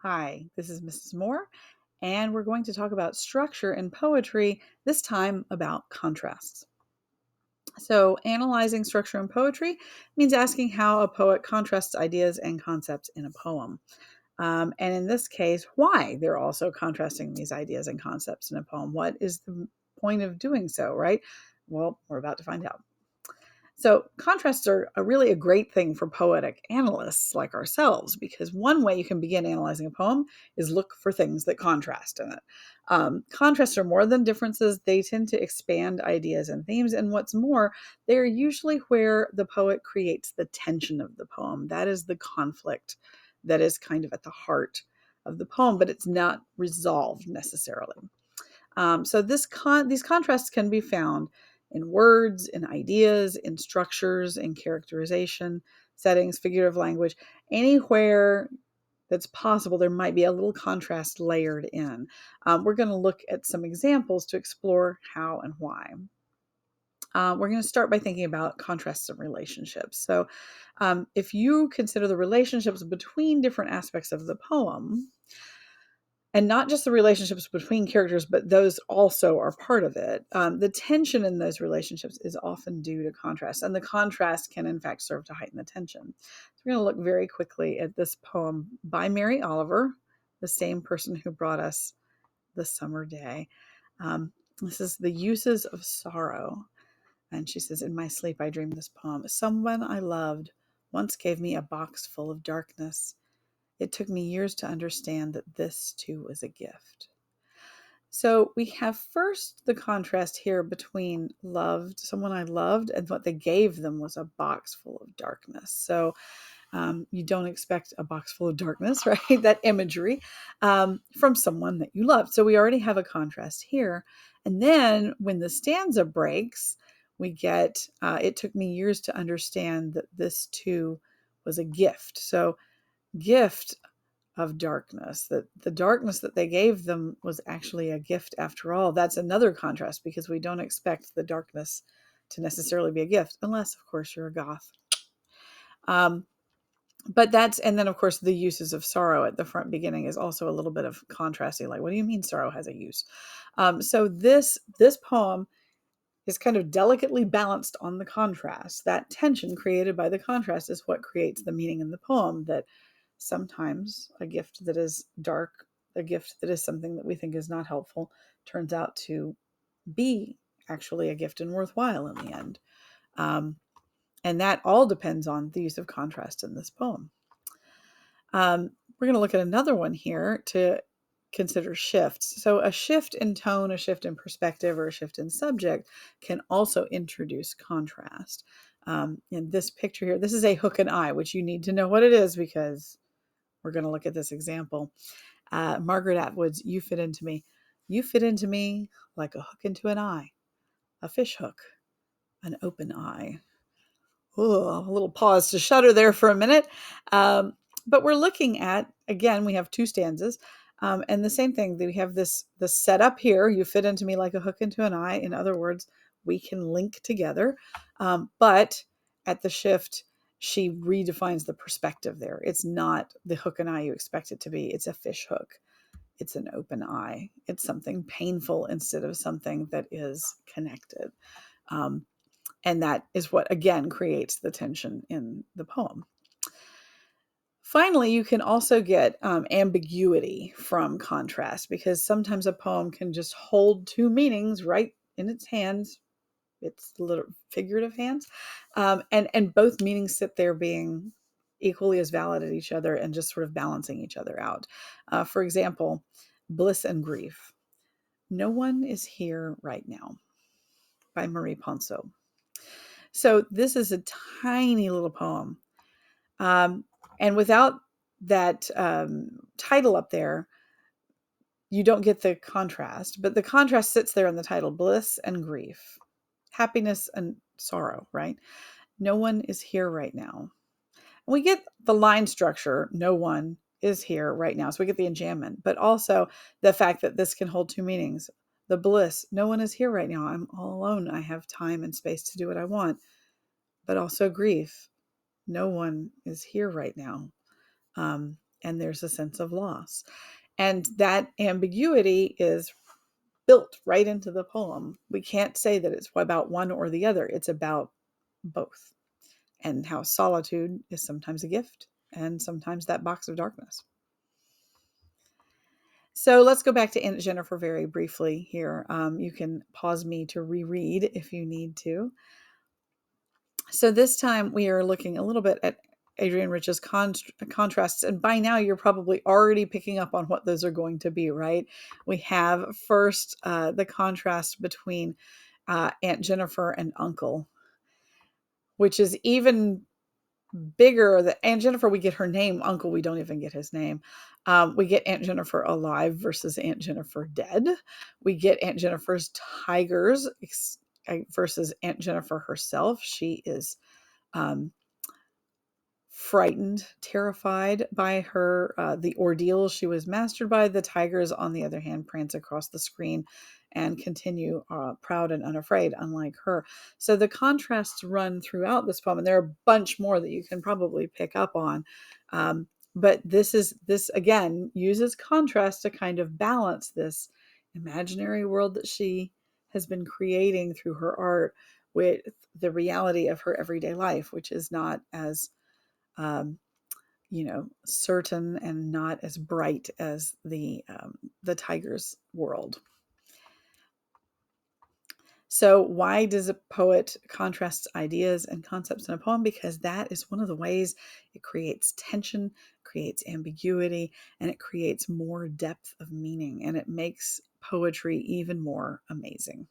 Hi, this is Mrs. Moore, and we're going to talk about structure in poetry, this time about contrasts. So, analyzing structure in poetry means asking how a poet contrasts ideas and concepts in a poem. And in this case, why they're also contrasting these ideas and concepts in a poem. What is the point of doing so, right? Well, we're about to find out. So, contrasts are really a great thing for poetic analysts like ourselves because one way you can begin analyzing a poem is look for things that contrast in it. Contrasts are more than differences, they tend to expand ideas and themes. And what's more, they're usually where the poet creates the tension of the poem. That is the conflict that is kind of at the heart of the poem, but it's not resolved necessarily. These contrasts can be found in words, in ideas, in structures, in characterization, settings, figurative language, anywhere that's possible, there might be a little contrast layered in. We're going to look at some examples to explore how and why. We're going to start by thinking about contrasts in relationships. So, if you consider the relationships between different aspects of the poem, and not just the relationships between characters, but those also are part of it. The tension in those relationships is often due to contrast, and the contrast can, in fact, serve to heighten the tension. So we're going to look very quickly at this poem by Mary Oliver, the same person who brought us The Summer Day. This is The Uses of Sorrow. And she says, "In my sleep, I dreamed this poem. Someone I loved once gave me a box full of darkness. It took me years to understand that this too was a gift." So we have first the contrast here between someone I loved, and what they gave them was a box full of darkness. So you don't expect a box full of darkness, right? That imagery from someone that you loved. So we already have a contrast here. And then when the stanza breaks, we get, "It took me years to understand that this too was a gift." So gift of darkness, that the darkness that they gave them was actually a gift after all. That's another contrast because we don't expect the darkness to necessarily be a gift, unless, of course, you're a goth. Um, and then, of course, the uses of sorrow at the front beginning is also a little bit of contrasting. Like, what do you mean sorrow has a use? So this poem is kind of delicately balanced on the contrast. That tension created by the contrast is what creates the meaning in the poem, that sometimes a gift that is dark, a gift that is something that we think is not helpful, turns out to be actually a gift and worthwhile in the end. Um, and that all depends on the use of contrast in this poem. We're going to look at another one here to consider shifts. So, a shift in tone, a shift in perspective, or a shift in subject can also introduce contrast. In this picture here, this is a hook and eye, which you need to know what it is because we're going to look at this example. Margaret Atwood's "You Fit Into Me." You fit into me like a hook into an eye, a fish hook, an open eye. Ooh, a little pause to shudder there for a minute. But we're looking at, again, we have two stanzas. And the same thing, we have the setup here. You fit into me like a hook into an eye. In other words, we can link together. But at the shift, she redefines the perspective there. It's not the hook and eye you expect it to be. It's a fish hook. It's an open eye. It's something painful instead of something that is connected. Um, and that is what, again, creates the tension in the poem. Finally, you can also get ambiguity from contrast because sometimes a poem can just hold two meanings right in its hands, its little figurative hands, and both meanings sit there being equally as valid as each other and just sort of balancing each other out. For example, bliss and grief. No one is here right now, by Marie Ponceau. So this is a tiny little poem. And without that title up there, you don't get the contrast. But the contrast sits there in the title: bliss and grief, happiness and sorrow, right? No one is here right now. And we get the line structure: no one is here right now. So we get the enjambment, but also the fact that this can hold two meanings. The bliss: no one is here right now. I'm all alone. I have time and space to do what I want. But also grief: no one is here right now. and there's a sense of loss. And that ambiguity is built right into the poem. We can't say that it's about one or the other, it's about both, and how solitude is sometimes a gift and sometimes that box of darkness. So let's go back to Aunt Jennifer very briefly here. You can pause me to reread if you need to. So this time we are looking a little bit at Adrienne Rich's contrasts, and by now you're probably already picking up on what those are going to be, right? We have first the contrast between Aunt Jennifer and Uncle, which is even bigger. That Aunt Jennifer, we get her name. Uncle, we don't even get his name. We get Aunt Jennifer alive versus Aunt Jennifer dead. We get Aunt Jennifer's tigers versus Aunt Jennifer herself. She is frightened, terrified by her the ordeal she was mastered by. The tigers, on the other hand, prance across the screen and continue proud and unafraid, unlike her. So the contrasts run throughout this poem, and there are a bunch more that you can probably pick up on. But this again uses contrast to kind of balance this imaginary world that she has been creating through her art with the reality of her everyday life, which is not as certain and not as bright as the tiger's world. So why does a poet contrast ideas and concepts in a poem? Because that is one of the ways it creates tension, creates ambiguity, and it creates more depth of meaning, and it makes poetry even more amazing.